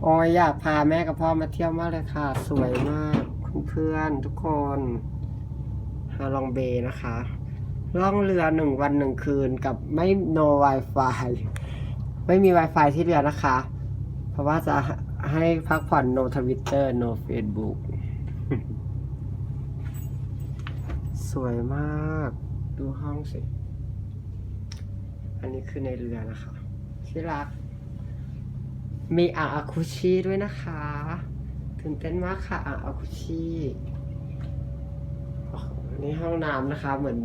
โอ้ยอยากพาแม่กับพ่อมาเที่ยวมากเลยค่ะสวยมากเพื่อนๆทุกคนฮาลองเบย์นะคะล่องเรือ1 วัน 1 คืนกับไม่ no Wi-Fi ไม่มี Wi-Fi ที่เรือนะคะ เพราะว่าจะให้พักผ่อน no Twitter no Facebook สวยมากดูห้องสิ อันนี้คือในเรือนะคะที่รัก มีอ่างอาคุชิด้วยนะคะตื่นเต้นมากค่ะอ่างอาคุชินี่ห้องน้ำนะคะเหมือน